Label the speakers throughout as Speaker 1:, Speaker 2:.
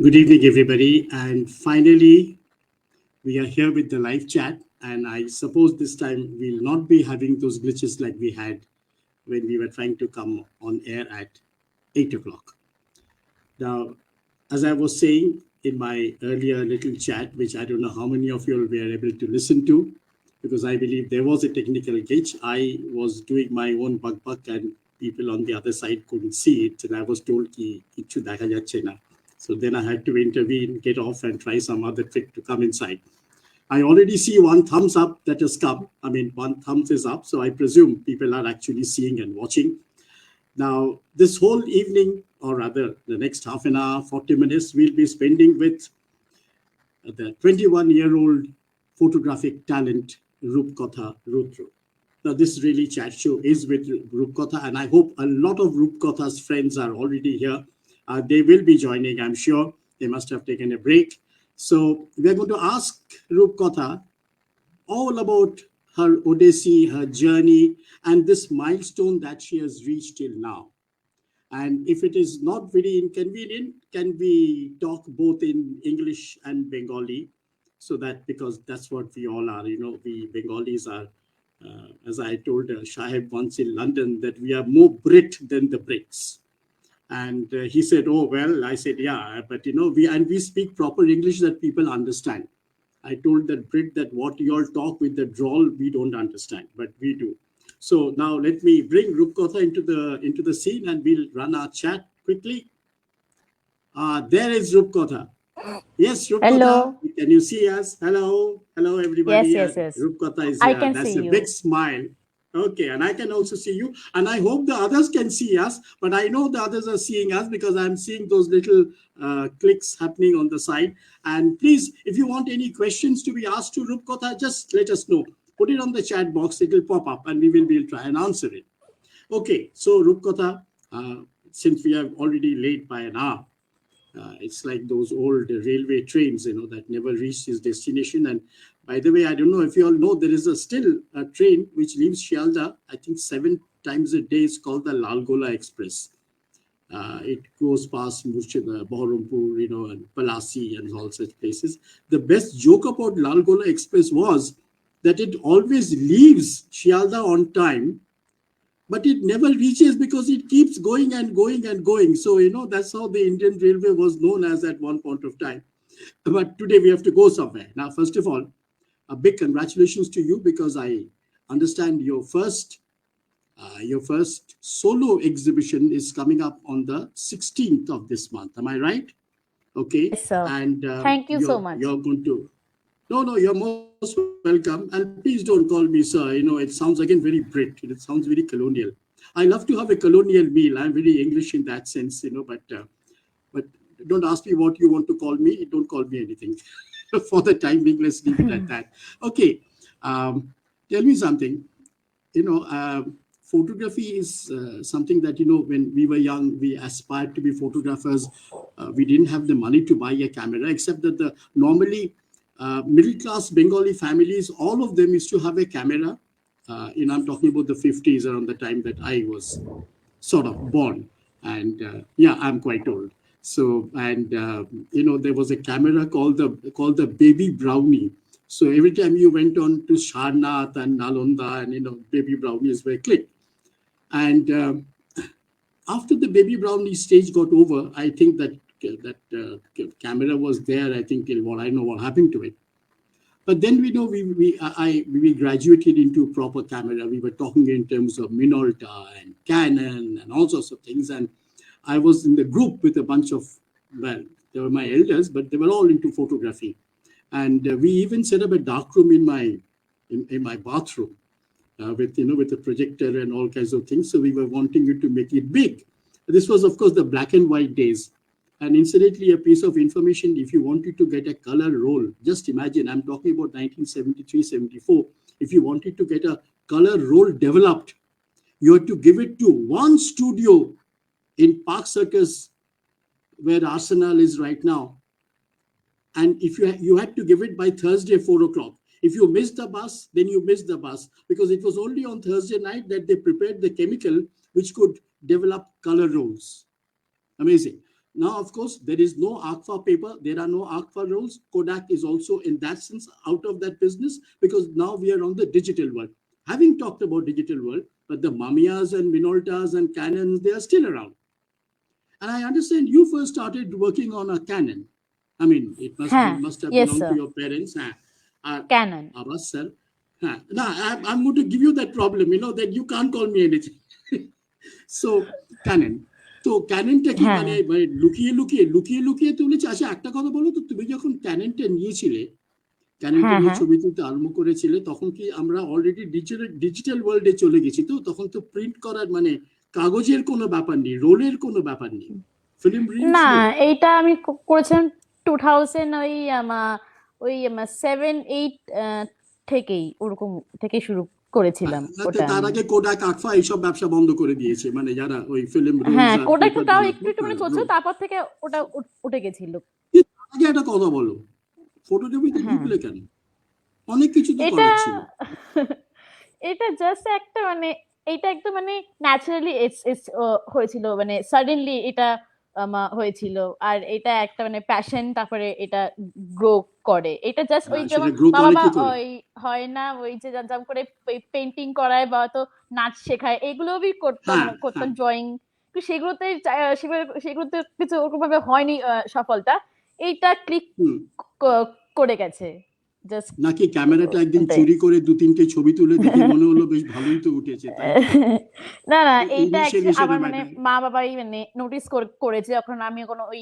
Speaker 1: Good evening, everybody. And finally, we are here with the live chat. And I suppose this time we'll not be having those glitches like we had when we were trying to come on air at 8 o'clock. Now, as I was saying in my earlier little chat, which I don't know how many of you were able to listen to, because I believe there was a technical glitch. I was doing my own buck, and people on the other side couldn't see it. And I was told ki kichu dekha jacche na. So then I had to intervene, get off, and try some other trick to come inside. I already see one thumbs up that has come. I mean, one thumbs is up. So I presume people are actually seeing and watching. Now, this whole evening, or rather the next half an hour, 40 minutes, we'll be spending with the 21-year-old photographic talent, Rupkatha Rudra. Now, this really chat show is with Rupkatha, and I hope a lot of Rupkatha's friends are already here. They will be joining, I'm sure. They must have taken a break. So we're going to ask Rupkatha all about her Odyssey, her journey, and this milestone that she has reached till now. And if it is not very inconvenient, can we talk both in English and Bengali? So that, because that's what we all are, we Bengalis are, as I told Shahib once in London, that we are more Brit than the Brits. And he said, oh, well, I said, yeah, but we speak proper English that people understand. I told that Brit that what you all talk with the drawl, we don't understand, but we do. So now let me bring Rupkatha into the scene, and we'll run our chat quickly. There is Rupkatha. Yes, Rupkatha,
Speaker 2: Hello.
Speaker 1: can you see us? Hello, everybody.
Speaker 2: Yes.
Speaker 1: Rupkatha is
Speaker 2: I
Speaker 1: here.
Speaker 2: can
Speaker 1: That's
Speaker 2: see
Speaker 1: a big
Speaker 2: you.
Speaker 1: smile. Okay, and I can also see you. And I hope the others can see us, but I know the others are seeing us because I'm seeing those little clicks happening on the side. And please, if you want any questions to be asked to Rupkatha, just let us know. Put it on the chat box, it will pop up, and we will be try and answer it. Okay, so Rupkatha, since we have already late by an hour, it's like those old railway trains, that never reached its destination. And by the way, I don't know if you all know, there is still a train which leaves Shialda, I think 7 times a day. It's called the Lalgola Express. It goes past Murshida, Baharampur, and Palasi and all such places. The best joke about Lalgola Express was that it always leaves Shialda on time, but it never reaches because it keeps going and going and going. So, that's how the Indian Railway was known as at one point of time. But today we have to go somewhere. Now, first of all, a big congratulations to you, because I understand your first solo exhibition is coming up on the 16th of this month. Am I right? Okay.
Speaker 2: Yes, sir.
Speaker 1: And
Speaker 2: Thank you so
Speaker 1: you're
Speaker 2: much.
Speaker 1: going to no, you're most welcome. And please don't call me sir. It sounds again very Brit. It sounds very colonial. I love to have a colonial meal. I'm very English in that sense, but don't ask me what you want to call me. Don't call me anything. For the time being, let's leave it at that. Okay. Tell me something. You know, uh, Photography is something that, when we were young, we aspired to be photographers. We didn't have the money to buy a camera, except that the normally middle class Bengali families, all of them used to have a camera. I'm talking about the 50s, around the time that I was sort of born. And yeah, I'm quite old. So, and there was a camera called the Baby Brownie. So every time you went on to Sharnath and Nalanda, and Baby Brownies were clicked. And after the Baby Brownie stage got over, I think camera was there. I think till what I know what happened to it. But then we know we graduated into proper camera. We were talking in terms of Minolta and Canon and all sorts of things. And I was in the group with a bunch of, well, they were my elders, but they were all into photography. And we even set up a dark room in my bathroom, with a projector and all kinds of things. So we were wanting it to make it big. This was, of course, the black and white days. And incidentally, a piece of information: if you wanted to get a color roll, just imagine, I'm talking about 1973, 74. If you wanted to get a color roll developed, you had to give it to one studio in Park Circus, where Arsenal is right now. And if you had to give it by Thursday 4 o'clock. If you missed the bus, then you missed the bus, because it was only on Thursday night that they prepared the chemical which could develop color rolls. Amazing. Now, of course, there is no ACFA paper. There are no ACFA rules. Kodak is also, in that sense, out of that business because now we are on the digital world. Having talked about digital world, but the Mamiyas and Minoltas and Canons, they are still around. And I understand you first started working on a Canon. I mean, it must have
Speaker 2: Yes,
Speaker 1: belonged
Speaker 2: sir.
Speaker 1: to your parents.
Speaker 2: Canon.
Speaker 1: Abbas, sir. Now, I'm going to give you that problem, that you can't call me anything. So, Canon. তো ক্যাননটা কি মানে লুকিয়ে লুকিয়ে তুলেছে? আচ্ছা, একটা কথা বলো তো, তুমি যখন ক্যাননটা নিয়েছিলে, ক্যাননটা নিয়ে ছবি তুলতে আরম্ভ করেছিলে, তখন কি আমরা অলরেডি ডিজিটাল ওয়ার্ল্ডে চলে গেছি? তো তখন তো প্রিন্ট করার মানে কাগজের কোনো ব্যাপার নেই, রোলের কোনো ব্যাপার নেই, ফিল্ম রিলস
Speaker 2: না,
Speaker 1: নেই।
Speaker 2: এইটা আমি করেছিলাম 2000 ওই 7-8 থেকেই, ওরকম থেকে শুরু করেছিলাম ওটা।
Speaker 1: তার আগে কোডাক, আকফা এইসব ব্যবসা বন্ধ করে দিয়েছে, মানে যারা ওই ফিল্ম রোলস আর
Speaker 2: কোডাক
Speaker 1: পেপার
Speaker 2: তাও
Speaker 1: বানাতো।
Speaker 2: একটু মানে চলছিল, তারপর থেকে ওটা উঠে গেছিল।
Speaker 1: আগে একটা কথা বলো, ফটোগ্রাফিতে ঢুকলে কেন? অনেক কিছু তো করার ছিল।
Speaker 2: এটা জাস্ট একটা মানে এটা একদম মানে ন্যাচারালি হয়েছিল, মানে সাডেনলি এটা হয়েছিল। আর এটা একটা মানে প্যাশন, তারপরে এটা গ্রো করে। এটা জাস্ট ওই যেমন বাবা ওই হয় না, ওই যে জাম করে পেন্টিং করায় বা তো নাচ শেখায়, এগুলো আমি করতাম ড্রয়িং, সেগুলোতে কিছু ওরকম ভাবে হয়নি সফলতা। এইটা ক্লিক করে গেছে।
Speaker 1: নাকি ক্যামেরাটা একদিন চুরি করে 2-3টে ছবি তুলে দেখে মনে হলো বেশ ভালোই তো উঠেছে, তাই
Speaker 2: না এইটা আমার মানে মা বাবাই মানে নোটিস করেছে, যখন আমি কোনো ওই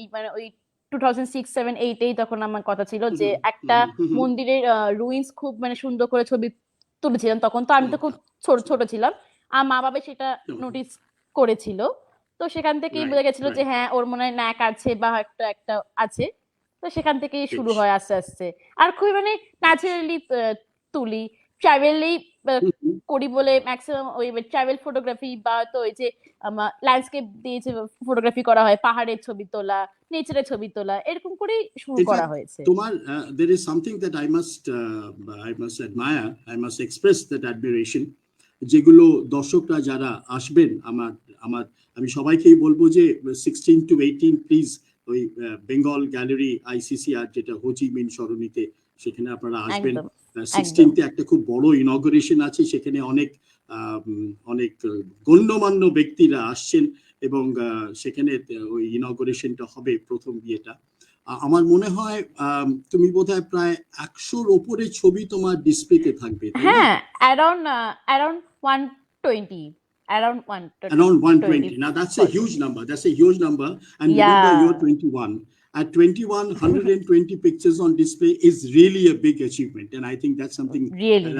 Speaker 2: 2006-7-8 তখন আমার কথা ছিল যে একটা মন্দিরের রুইন্স খুব মানে সুন্দর করে ছবি তুলেছিলাম। তখন তো আমি তো খুব ছোট ছিলাম, আর মা বাবা সেটা নোটিস করেছিল। তো সেখান থেকেই বোঝা গেছিল যে হ্যাঁ, ওর মনে হয় ন্যাক আছে বা একটা আছে। তো সেখান থেকেই শুরু হয় আস্তে আস্তে। আর খুবই মানে ন্যাচারালি তুলি, ট্রাভেলেই করি বলে ম্যাক্সিমাম ওই ট্রাভেল ফটোগ্রাফি বা তো ওই যে ল্যান্ডস্কেপ দিয়ে যে ফটোগ্রাফি করা হয়, পাহাড়ের ছবি তোলা, নেচারের ছবি তোলা, এরকম করেই শুরু করা হয়েছে।
Speaker 1: তোমার there is something that I must admire, I must express that admiration, যেগুলো দর্শকরা যারা আসবেন আমি সবাইকেই বলবো যে 16 to 18 প্লিজ ওই বেঙ্গল গ্যালারি ICCR যেটা হোচি মিন সরণিতে, সেখানে আপনারা আসবেন। 16তে একটা খুব বড় ইনগরেশন আছে, সেখানে অনেক গণ্যমান্য ব্যক্তিরা আসছেন এবং সেখানে ওই ইনগরেশনটা হবে, প্রথম বিয়েটা। আমার মনে হয় তুমি বোধহয় প্রায় 100-র উপরে ছবি তোমার ডিসপ্লেতে থাকবে।
Speaker 2: হ্যাঁ, around 120. Around
Speaker 1: 120. Now that's a huge number. And remember, you're 21. At 21, 120 pictures on display is really a big achievement, and I think that's something
Speaker 2: really.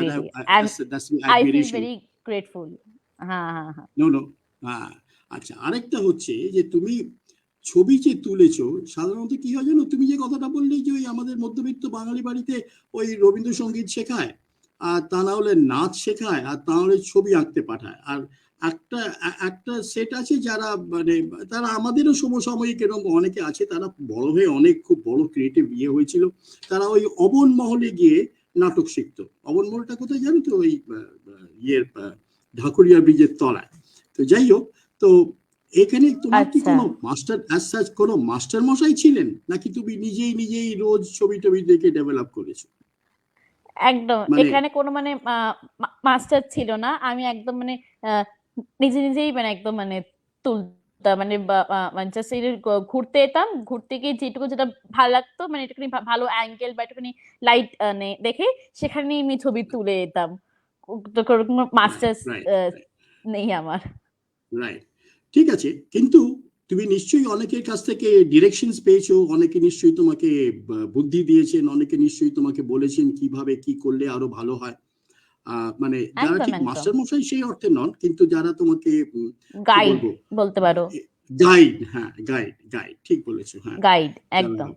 Speaker 1: that's I feel
Speaker 2: very grateful.
Speaker 1: No. আচ্ছা, আরেকটা হচ্ছে যে তুমি ছবি যে তুলেছো, সাধারণত কি হয় জানো, তুমি যে কথাটা বললে যে ওই আমাদের মধ্যবিত্ত বাঙালি বাড়িতে ওই রবীন্দ্রসঙ্গীত শেখায়, আর তা না হলে নাচ শেখায়, আর তা হলে ছবি আঁকতে পাঠায়। আর একটা সেট আছে যারা মানে তারা আমাদেরও সমসাময়িক এরকম অনেকে আছে, তারা বড় হয়ে অনেক খুব বড় ক্রিয়েটিভ ইয়ে হয়েছিল, তারা ওই অবন মহলে গিয়ে নাটক শিখতো। অবন মহলটা কোথায় জানো তো? ওই ঢাকুরিয়া ব্রিজের তলায়। তো যাই হোক, তো এখানে তোমার কি কোনো কোনো মাস্টার মশাই ছিলেন, নাকি তুমি নিজেই রোজ ছবি দেখে ডেভেলপ করেছো?
Speaker 2: একদম, এখানে কোনো মানে মাস্টার ছিল না, আমি একদম মানে নিজেই মানে একদম মানে তুলতাম, মানে জাস্ট ঘুরতে যেতাম, ঘুরতে গিয়ে যেটুকু যেটা ভালো লাগতো, মানে একটুখানি ভালো অ্যাঙ্গেল বা একটুখানি লাইট দেখে সেখানে আমি ছবি তুলে যেতাম। মাস্টার নেই আমার।
Speaker 1: রাইট, ঠিক আছে। কিন্তু তুমি নিশ্চয়ই অনেকের কাছ থেকে ডিরেকশনস পেয়েছো, অনেকে নিশ্চয়ই তোমাকে বুদ্ধি দিয়েছেন, অনেকে নিশ্চয়ই তোমাকে বলেছেন কিভাবে কি করলে আরো ভালো হয়। মানে যারা ঠিক মাস্টার মশাই সেই অর্থে নন, কিন্তু যারা তোমাকে
Speaker 2: গাইড বলতে পারো।
Speaker 1: গাইড, হ্যাঁ, গাইড ঠিক বলেছো। হ্যাঁ,
Speaker 2: গাইড একদম।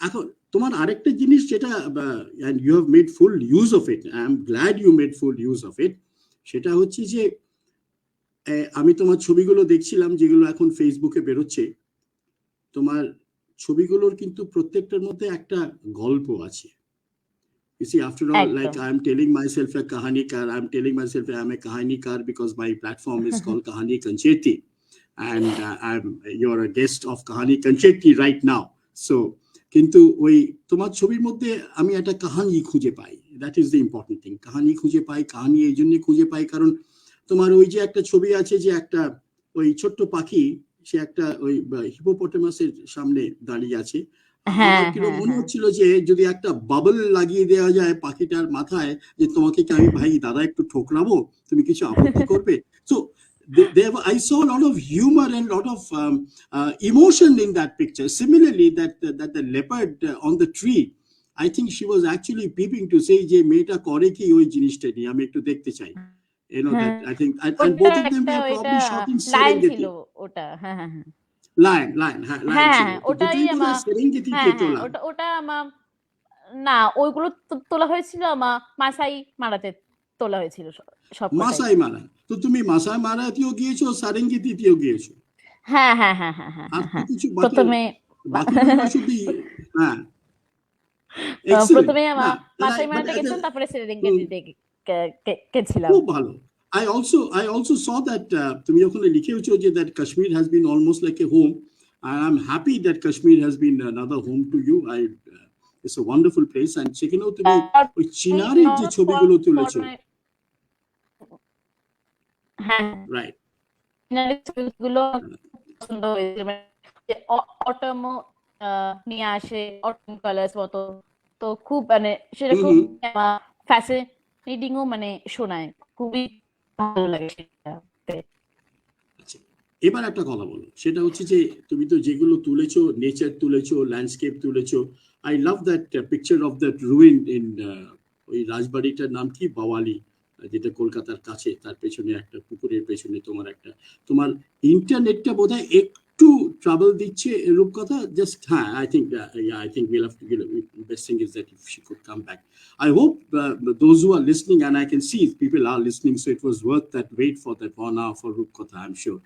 Speaker 1: এখন তোমার আরেকটা জিনিস যেটা, and you have made full use of it, I am glad you made full use of it, সেটা হচ্ছে যে আমি তোমার ছবিগুলো দেখছিলাম যেগুলো এখন ফেসবুকে বেরোচ্ছে। তোমার ছবিগুলোর কিন্তু প্রত্যেকটার মধ্যে একটা গল্প আছে। You see, after all, like I am telling myself a kahanikar, I am telling myself I am a kahanikar because my platform is called Kahani Kancheti. and you're a guest of Kahani Kancheti right now. So কিন্তু ওই তোমার ছবির মধ্যে আমি একটা কাহানি খুঁজে পাই, that is the important thing. কাহানি খুঁজে পাই, কাহানি এই জন্য খুঁজে পাই কারণ তোমার ওই যে একটা ছবি আছে যে একটা ওই ছোট্ট পাখি, সে একটা ওই হিপোপটেমাসের সামনে দাঁড়িয়ে আছে। আমার কিরকম মনে হচ্ছিল যে যদি একটা বাবল লাগিয়ে দেওয়া যায় পাখিটার মাথায়, যে তোমাকে কি আমি ভাই দাদা একটু ঠোকরাবো, তুমি কিছু আপত্তি করবে? So I saw a lot of humor and a lot of emotion in that picture. Similarly, that the leopard on the tree, I think she was actually peeping to say যে মেয়েটা করে কি ওই জিনিসটা নিয়ে আমি একটু দেখতে চাই, that I think, and both of them were probably shot in Serengeti.
Speaker 2: ওটা
Speaker 1: লায়ন ছিল,
Speaker 2: ওটাই
Speaker 1: আমার সেরেঙ্গেটিতে তোলা।
Speaker 2: ওটা আমার না, ওইগুলো তোলা হয়েছিল আমার মাসাই মারাতে তোলা হয়েছিল সব।
Speaker 1: মাসাই মারা, তো তুমি মাসাই মারাতেও গিয়েছো, সেরেঙ্গেটিতেও গিয়েছো?
Speaker 2: হ্যাঁ, প্রথমে প্রথমে আমার মাসাই মারাতে গেছিলাম, তারপরে সেরেঙ্গেটিতে গেছিলাম।
Speaker 1: খুব ভালো। I also saw that তুমি ওখানে লিখেছো যে that Kashmir has been almost like a home. I'm happy that Kashmir has been another home to you. It's a wonderful place, and সেখানেও তুমি ওই চিনারের যে ছবিগুলো তুলেছো,
Speaker 2: হ্যাঁ
Speaker 1: রাইট,
Speaker 2: চিনারের ছবিগুলো পছন্দ হয়েছে, মানে অটম নিয়ে আসে, অটম কালার্স মতো, তো খুব মানে সেটা খুব ফ্যাসিনেটিংও মানে শোনায়, খুবই ভালো লাগে সেটা।
Speaker 1: এবার একটা কথা বলো, সেটা হচ্ছে যে তুমি তো যেগুলো তুলেছো, নেচার তুলেছো, ল্যান্ডস্কেপ তুলেছো। I love that picture of that ruin in ওই রাজবাড়িটার নাম কি, বাওয়ালি, যেটা কলকাতার কাছে, তার পেছনে একটা পুকুরের পেছনে তোমার ইন্টারনেটটা বোধহয় একটু ট্রাবল দিচ্ছে রূপকথা, জাস্ট হ্যাঁ, I think we'll have to, best thing is that if she could come back. I hope those who are listening, and I can see people are listening, so it was worth that wait for that 1 hour for Rupkatha, I'm sure.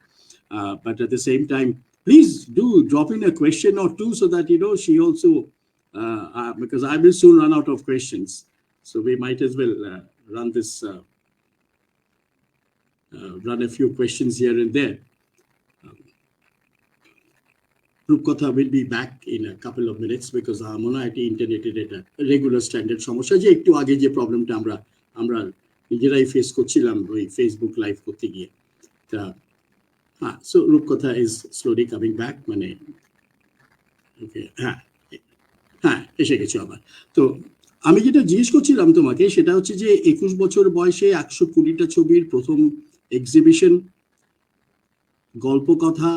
Speaker 1: But at the same time, please do drop in a question or two so that she also, because I will soon run out of questions, so we might as well run a few questions here and there. Rupkatha will be back in a couple of minutes because mona eti internet eta regular standard সমস্যা, যে একটু আগে যে প্রবলেমটা আমরা নিজেরাই face করছিলাম ওই ফেসবুক লাইভ করতে গিয়ে। তা so Rupkatha is slowly coming back, মানে ওকে, হ্যাঁ এসে গেছে আবার। তো আমি যেটা জিজ্ঞেস করছিলাম তোমাকে সেটা হচ্ছে যে 21 বছর বয়সে 120টা ছবির প্রথম এক্সিবিশন, গল্প কথা,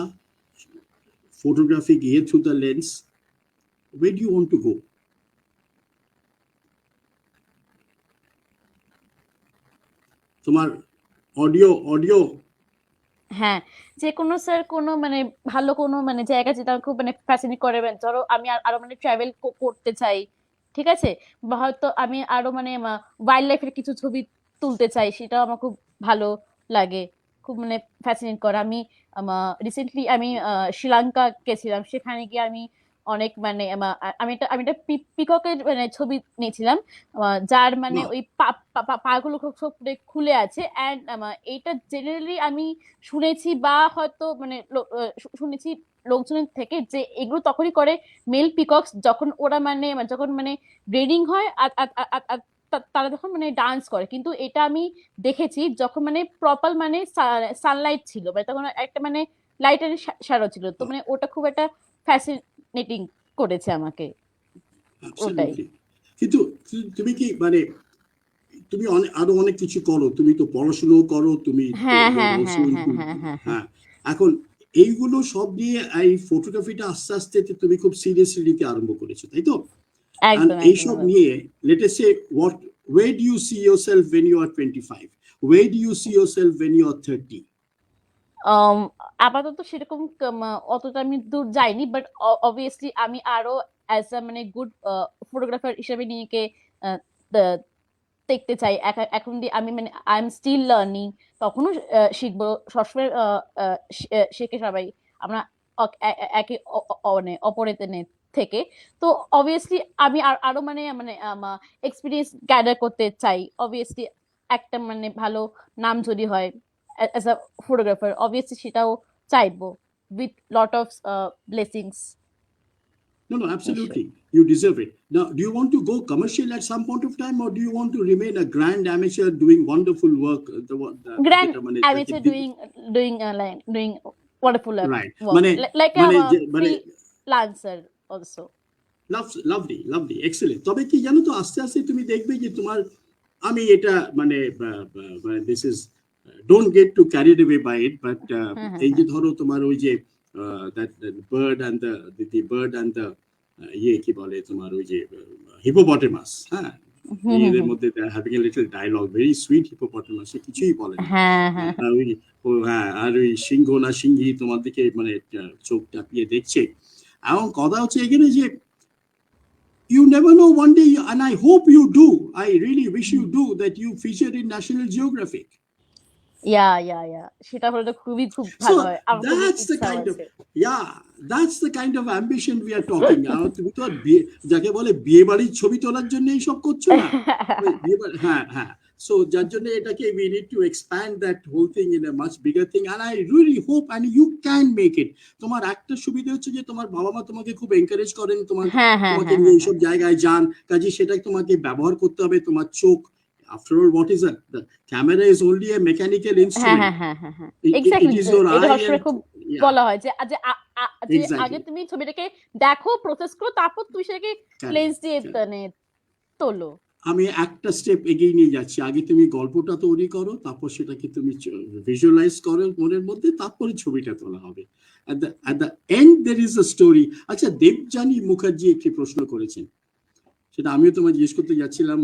Speaker 1: photographing here through the lens. Where do you want to go? তোমার অডিও
Speaker 2: হ্যাঁ, যে কোনো স্যার কোনো মানে ভালো কোনো মানে জায়গা যেটা খুব মানে ফ্যাসিনেট করে, ধরো আমি আরো মানে ট্রাভেল করতে চাই, ঠিক আছে, বা হয়তো আমি আরো মানে ওয়াইল্ড লাইফের কিছু ছবি তুলতে চাই, সেটাও আমার খুব ভালো লাগে, খুব মানে ফ্যাসিনেট করে। আমি রিসেন্টলি আমি শ্রীলঙ্কা গেছিলাম, সেখানে গিয়ে আমি অনেক মানে আমি একটা পিককের মানে ছবি নিয়েছিলাম, যার মানে ওই পাগুলো খুব খুলে আছে। অ্যান্ড এইটা জেনারেলি আমি শুনেছি বা হয়তো মানে শুনেছি লোকজনের থেকে যে এগুলো তখনই করে মেল পিকক্স যখন ওরা মানে যখন মানে ব্রিডিং হয় আর তারা যখন মানে ডান্স করে। কিন্তু এটা আমি দেখেছি যখন মানে প্রপার মানে সানলাইট ছিল, মানে তখন একটা মানে লাইটের শ্যাডো ছিল, তো মানে ওটা খুব একটা ফ্যাসিনেটিং করেছে আমাকে ওটাই।
Speaker 1: কিন্তু তুমি কি মানে তুমি আরো অনেক কিছু করো, তুমি তো পড়াশোনা করো, তুমি এখন এইগুলো সব নিয়ে এই ফটোগ্রাফিটা আস্তে আস্তে তুমি খুব সিরিয়াসলি নিতে আরম্ভ করেছো, তাই তো? এইসব নিয়ে let us say where do you see yourself when you are 25? Where do you see yourself when you are 30?
Speaker 2: আপাতত সেরকম অতটা আমি দূর যাইনি, বাট অবভিয়াসলি আমি আরো অ্যাজ আ মানে গুড ফটোগ্রাফার হিসেবে নিজেকে দেখতে চাই। এখন আমি মানে আই এম স্টিল লার্নিং, তখনও শিখবো, সবসময় শেখে সবাই আমরা একে মানে অপরের থেকে। তো অবভিয়াসলি আমি আরো মানে মানে এক্সপিরিয়েন্স গ্যাদার করতে চাই। অবভিয়াসলি একটা মানে ভালো নাম যদি হয় অ্যাজ আ ফটোগ্রাফার, অবভিয়াসলি সেটাও চাইবো with lot of blessings.
Speaker 1: No, absolutely. You deserve it. Now, do you want to go commercial at some point of time, or do you want to remain a grand amateur doing wonderful work?
Speaker 2: Grand amateur doing wonderful work.
Speaker 1: Right.
Speaker 2: Like a freelancer also.
Speaker 1: Lovely, excellent. তবে কি জানো তো, আস্তে আস্তে তুমি দেখবে যে তোমার, আমি এটা this is, don't get too carried away by it, but এই যে ধরো তোমার ওই যে that bird and the bird and the কি বলে তোমার ওই যে hippopotamus, হ্যাঁ, এদের মধ্যে having a little dialogue, very sweet hippopotamus, কিছুই বলে না, আর ওই সিংহ না সিংহী তোমার দিকে মানে চোখ টাপিয়ে দেখছে। এবং কথা হচ্ছে এখানে যে you never know, one day, and I hope you do, I really wish you do, that you feature in National Geographic.
Speaker 2: Yeah. সেটা হলে তো খুব ভালো হয়।
Speaker 1: That's the kind of ambition we are talking. তুমি তো যাকে বলে বিয়ে বাড়ির ছবি তোলার জন্য এইসব করছো না। হ্যাঁ। So যার জন্য এটাকে we need to expand that whole thing in a much bigger thing, and I really hope and you can make it. তোমার একটা সুবিধা হচ্ছে যে তোমার বাবা মা তোমাকে খুব এনকারেজ করেন, তোমাকে নিয়ে এইসব জায়গায় যান, কাজে সেটাই তোমাকে ব্যবহার করতে হবে। তোমার চোখ, after all, what is the camera is only a mechanical instrument.
Speaker 2: Exactly. It is your eye. খুব বলা হয় যে আগে তুমি ছবিটাকে দেখো, প্রসেস করো, তারপর তুমি সেটাকে লেন্স দিয়ে তোলো।
Speaker 1: আমি একটা স্টেপ এগিয়ে নিয়ে যাচ্ছি, আগে তুমি গল্পটা তৈরি করো, তারপর সেটাকে তুমি ভিজুয়ালাইজ করো মনের মধ্যে, তারপরে ছবিটা তোলা হবে। at the end there is a story. আচ্ছা, দেবযানী মুখার্জি একটি প্রশ্ন করেছেন, সেটা আমিও তোমায় জিজ্ঞেস করতে যাচ্ছিলাম,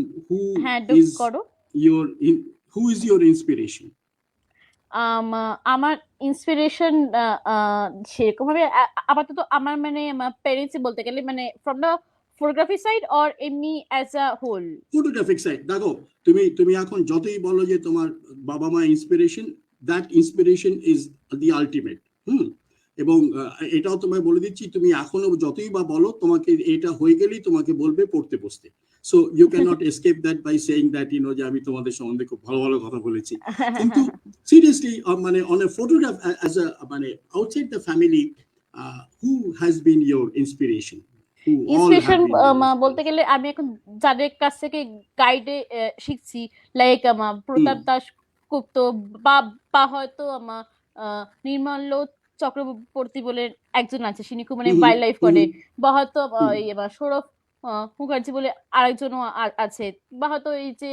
Speaker 1: who is your inspiration?
Speaker 2: আমার ইন্সপিরেশন সেরকম ভাবে আপাতত আমার মানে প্যারেন্টস বলতে গেলে, মানে from the photography side or এমনি as a whole?
Speaker 1: Photographic side. দেখো, তুমি এখন যতই বলো যে তোমার বাবা মা inspiration, that inspiration is the ultimate. এবং এটাও তোমায় বলে দিচ্ছি, তুমি এখনো যতই বা বলো, তোমাকে এটা হয়ে গেলেই তোমাকে বলবে পড়তে বসতে। So you can not escape that by saying that যে আমি তোমাদের সম্বন্ধে খুব ভালো ভালো কথা বলেছি। কিন্তু সিরিয়াসলি মানে on a photograph as a মানে outside the family, who has been your inspiration?
Speaker 2: Inspiration বলতে গেলে আমি এখন যাদের কাছ থেকে গাইডে শিখছি, লাইক প্রতাপ দাস গুপ্ত বা হয়তো নির্মল্য চক্রবর্তী বলে একজন আছে, তিনি খুব মানে ওয়াইল্ড লাইফ করে, বা হয়তো সৌরভ মুখার্জি বলে আরেকজনও আছে, বা হয়তো এই যে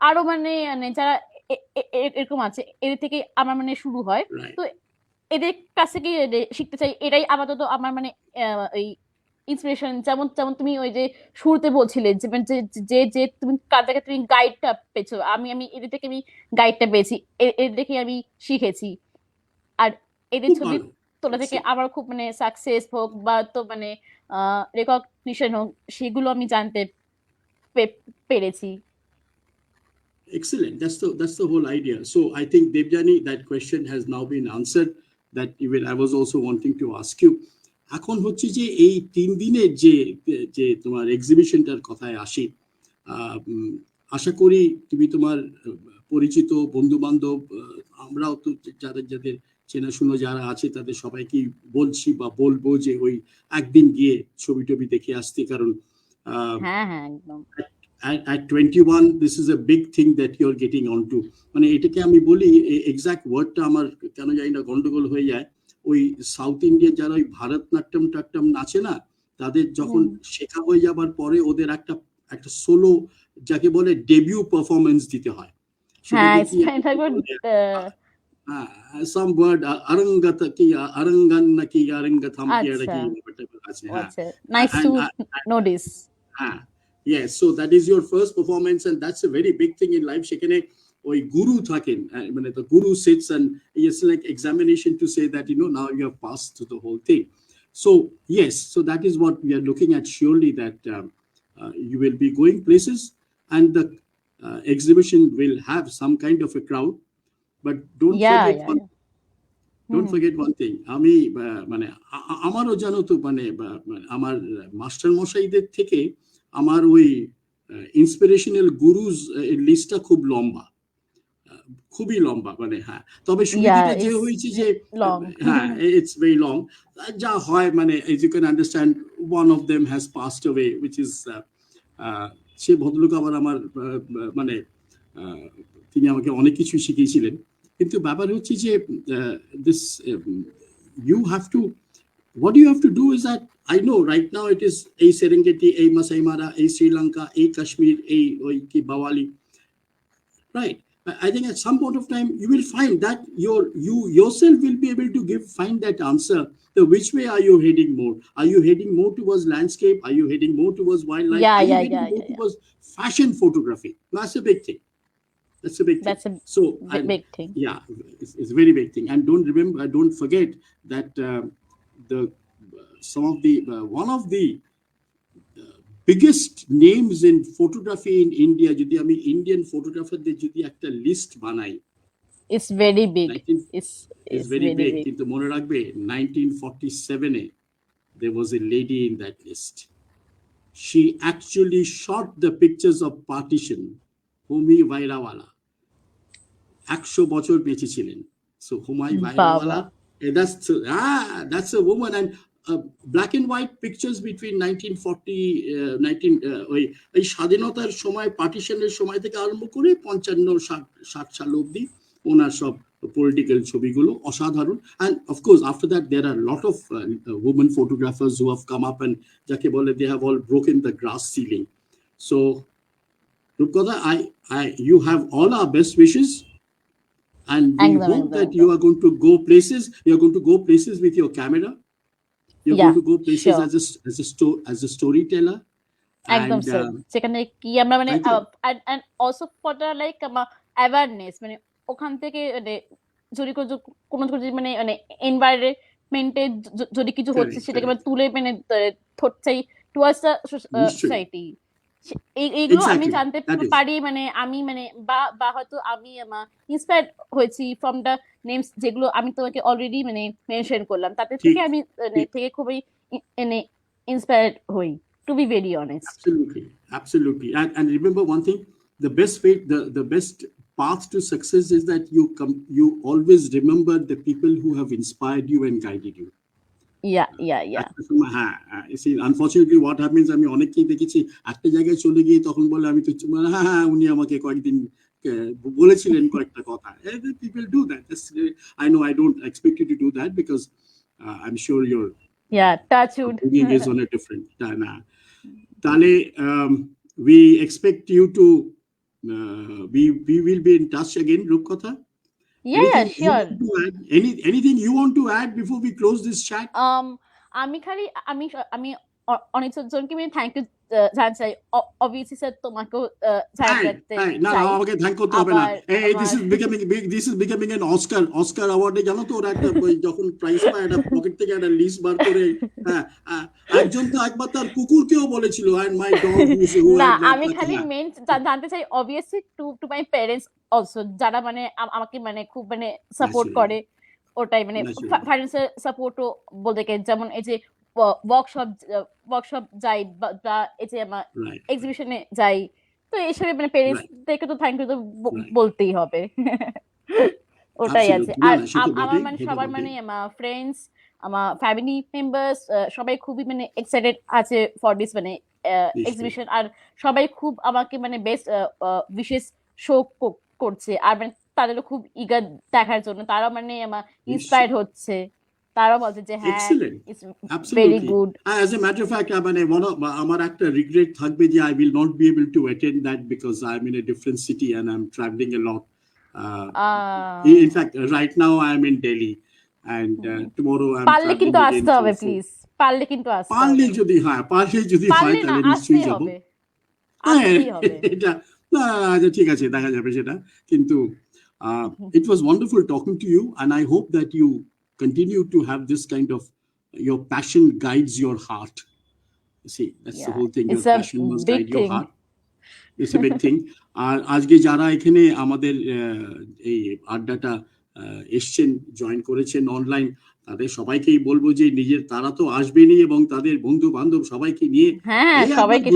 Speaker 2: আরো মানে যারা এরকম আছে, এদের থেকে আমার মানে শুরু হয়। তো এদের কাছ থেকে শিখতে চাই, এটাই আপাতত আমার মানে এই ইন্সপিরেশন। যেমন তুমি ওই যে শুরুতে বলছিলে যে তুমি কার থেকে তুমি গাইডটা পেয়েছো, আমি এদের থেকে আমি গাইডটা পেয়েছি, এদের থেকে আমি শিখেছি। আর এদের ছবি তোলা থেকে আমার খুব মানে সাকসেস হোক বা তো মানে রেকগনিশন হোক, সেগুলো আমি জানতে পেরেছি।
Speaker 1: Excellent. That's the whole idea. So I think, Devjani, that question has now been answered, that even I was also wanting to ask you. এখন হচ্ছে যে এই 3 দিনের যে তোমার এক্সিবিশনটার কথায় আসি, আশা করি তুমি তোমার পরিচিত বন্ধু বান্ধব, আমরাও তো যাদের চেনাশুনো যারা আছে তাদের সবাইকে বলছি বা বলবো যে ওই একদিন গিয়ে ছবি টবি দেখে আসতে, কারণ
Speaker 2: একদম
Speaker 1: at 21 this is a big thing that you're getting onto. মানে এটাকে আমি বলি, এক্সাক্ট ওয়ার্ডটা আমার কেন জানি না গন্ডগোল হয়ে যায়, ওই সাউথ ইন্ডিয়ার যারা ওই ভারতনাট্যম টাট্যম নাচে না, তাদের যখন শেখা হয়ে যাবার পরে ওদের একটা সোলো, যাকে বলে ডেবিউ পারফরমেন্স দিতে হয়। some word arangata ki aranganna ki arangatham ki ki আছে।
Speaker 2: nice to know this.
Speaker 1: Yes, so that is your first performance, and that's a very big thing in life. সেখানে ওই গুরু থাকেন, মানে the guru sits and it's like examination to say that now you have passed through the whole thing. So yes, so that is what we are looking at, surely, that you will be going places, and the exhibition will have some kind of a crowd, but don't forget one thing. আমি মানে আমারও জানো তো মানে আমার master মশাইদের থেকে আমার ওই ইন্সপিরেশনাল গুরুজ লিস্টটা খুব লম্বা, খুবই লম্বা, মানে হ্যাঁ, তবে সুবিধাটা যে হয়েছে যে হ্যাঁ, it's very long, যা হয় মানে as you can understand one of them has passed away which is সে ভদ্রলোক আবার আমার মানে তিনি আমাকে অনেক কিছু শিখিয়েছিলেন, কিন্তু ব্যাপার হচ্ছে যে this you have to, what you have to do is that I know right now it is a Serengeti, a Masai Mara, a Sri Lanka, a Kashmir, a Bawali, right? I think at some point of time you will find that you yourself will be able to find that answer. So which way are you heading more? Are you heading more towards landscape? Are you heading more towards wildlife? Are you heading more towards fashion photography? That's a big thing. That's a big thing.
Speaker 2: That's a big thing.
Speaker 1: Yeah, it's a very big thing. And don't forget that some of the one of the biggest names in photography in India, যদি আমি Indian ফটোগ্রাফারদের যদি একটা list বানাই,
Speaker 2: it's very big.
Speaker 1: It's very big. কিন্তু মনে রাখবে 1947 there was a lady in that list. She actually shot the pictures of partition. Homi Vairawala 100 বছর বেঁচে ছিলেন. So Homi Vairawala, that's a woman. And black and white pictures between 1940 এই স্বাধীনতার সময়, পার্টিশনের সময় থেকে আরম্ভ করে 55-60 সাল অবধি ওনার সব পলিটিক্যাল ছবিগুলো অসাধারণ. and of course after that there are a lot of women photographers who have come up and যাকে বলে they have all broken the glass ceiling. So Rupkatha, you have all our best wishes, and we hope that you are going to go places. You're going to go places with your camera. You're going to go places as a storyteller.
Speaker 2: একদম sir, সেখানে কি আমরা মানে and also for the like awareness, মানে ওখান থেকে মানে যদি কোনো মানে এনভায়রনমেন্টে যদি কিছু হচ্ছে সেটাকে মানে তুলে মানে চাই টুয়ার্ডস দ্য সোসাইটি, এইগুলো আমি জানতে পারি, মানে আমি মানে বা হয়তো আমি ইন্সপায়ার্ড হয়েছি ফ্রম দ্য নেমস যেগুলো আমি তোমাকে অলরেডি মানে মেনশন করলাম, তাতে থেকে আমি থেকে খুবই ইন্সপায়ার্ড হই, to be very honest.
Speaker 1: Absolutely. And remember one thing, the best path to success is that you always remember the people who have inspired you and guided you.
Speaker 2: Yeah.
Speaker 1: See, unfortunately what happens, আমি অনেককেই দেখেছি একটা জায়গায় চলে গিয়ে তখন বলে আমি তো হ্যাঁ উনি আমাকে কয়েকদিন বলেছিলেন কয়েকটা কথা. People do that. I know I don't expect you to do that because I'm sure you're
Speaker 2: touchwood
Speaker 1: is on a different তাহলে we expect you to we will be in touch again, Rupkatha.
Speaker 2: Sure.
Speaker 1: Anything you want to add before we close this chat?
Speaker 2: আমি অনেক জনকে আমি thank you জানাতে চাই, obviously sir তোমাকেও জানাতে চাই।
Speaker 1: না আমাকে থ্যাংক করতে হবে না, this is becoming an Oscar award. জানো তো ওরা একটা যখন প্রাইজ পায় একটা পকেট থেকে একটা লিস্ট বার করে, একজন তো একবার তার কুকুরকেও বলেছিল and my dog
Speaker 2: না আমি খালি মেন জানতে চাই obviously to my parents also, যারা মানে আমাকে মানে খুব মানে সাপোর্ট করে, ওটাই মানে ফাইন্যান্সিয়াল সাপোর্টও বলতে গেলে, যেমন এই যে ওয়ার্কশপ যাই বা এই যে আমার এক্সিবিশনে যাই, তো এইসব মানে পেরেন্টস থেকে তো থ্যাংক ইউ তো বলতেই হবে, ওটাই আছে. আর আমার মানে সবার মানে আমার ফ্রেন্ডস, আমার ফ্যামিলি মেম্বার্স সবাই খুবই মানে এক্সাইটেড আছে ফর দিস মানে এক্সিবিশন, আর সবাই খুব আমাকে মানে বেস্ট উইশেস শো করছে, আর মানে তাদেরও খুব ইগার দেখার জন্য, তারাও মানে আমার ইন্সপায়ার্ড হচ্ছে, তারাও বলছে যে হ্যাঁ it's very good.
Speaker 1: As a matter of fact, আমার একটা রিগ্রেট থাকবে যে I will not be able to attend that because I'm in a different city and I'm traveling a lot. In fact, right now I'm in Delhi and tomorrow I'm
Speaker 2: পারলে কিন্তু আসতে হবে please, পারলে কিন্তু আসতে হবে,
Speaker 1: পারলে যদি হয় তাহলে নিশ্চয়ই যাব,
Speaker 2: আসতেই হবে।
Speaker 1: এটা না ঠিক আছে, দেখা যাবে সেটা, কিন্তু it was wonderful talking to you and I hope that you continue to have this kind of, your passion guides your heart. You see, that's the whole thing, your passion must guide your heart. It's a big thing. আর আজকে যারা এখানে আমাদের এই আড্ডাটা এসছেন, join করেছেন online, তাদের সবাইকেই বলবো যে তারা তো আসবেনই এবং তাদের বন্ধু বান্ধব সবাইকে নিয়ে
Speaker 2: সবাইকে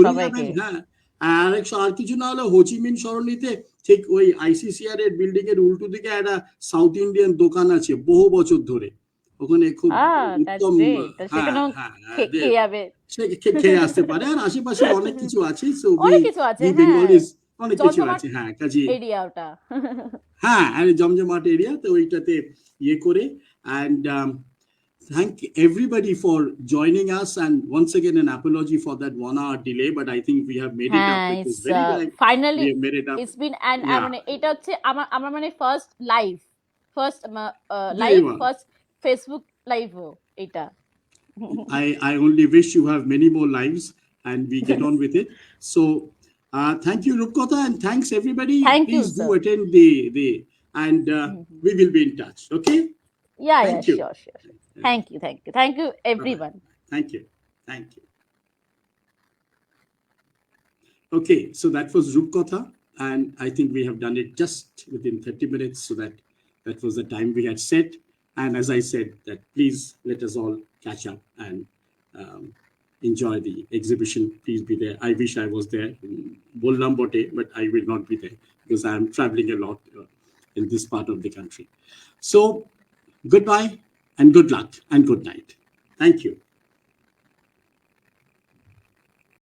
Speaker 1: আর কিছু না হলে হোচিমিন সরণিতে ঠিক ওই আইসিসিআর এর বিল্ডিং এর উল্টো দিকে একটা সাউথ ইন্ডিয়ান দোকান আছে বহু বছর ধরে। ওখানে খুব
Speaker 2: দ্যাটস
Speaker 1: উত্তম।
Speaker 2: গ্রেট,
Speaker 1: হ্যাঁ
Speaker 2: সেখানেও
Speaker 1: হ্যাঁ
Speaker 2: খেয়ে যাবে।
Speaker 1: সে খেয়ে আসতে পারে। আর আশেপাশে অনেক কিছু আছে, সো উই
Speaker 2: অনেক কিছু আছে,
Speaker 1: উই
Speaker 2: হ্যাঁ,
Speaker 1: বেঙ্গলিজ অনেক কিছু
Speaker 2: জমজমাট
Speaker 1: আছে। হ্যাঁ কাজী,
Speaker 2: এরিয়া ওটা।
Speaker 1: হ্যাঁ আর জমজমাট এরিয়া, তো ওইটাতে ইয়ে করে। And thank everybody for joining us, and once again an apology for that 1 hour delay, but I think we have made it up.
Speaker 2: হ্যাঁ,
Speaker 1: It was
Speaker 2: it's
Speaker 1: very like
Speaker 2: finally
Speaker 1: we have made it up.
Speaker 2: It's been and
Speaker 1: Yeah,
Speaker 2: মানে এটা হচ্ছে আমার আমার মানে first live, first
Speaker 1: there
Speaker 2: live,
Speaker 1: you are.
Speaker 2: First Facebook লাইভও এটা।
Speaker 1: I only wish you have many more lives and we get on with it. So thank you Rupkatha, and thanks everybody.
Speaker 2: Thank you
Speaker 1: Please do
Speaker 2: sir.
Speaker 1: attend the and we will be in touch. Okay,
Speaker 2: Yeah,
Speaker 1: thank
Speaker 2: yeah,
Speaker 1: you.
Speaker 2: sure, sure. Thank you, thank you, thank you,
Speaker 1: Bye bye.
Speaker 2: everyone.
Speaker 1: Thank you, thank you. Okay, so that was Rupkatha, and I think we have done it just within 30 minutes, so that was the time we had set. And as I said, that please let us all catch up and um, enjoy the exhibition. Please be there. I wish I was there. Bollam bote, but I will not be there because I am traveling a lot in this part of the country. So goodbye and good luck and good night. Thank you.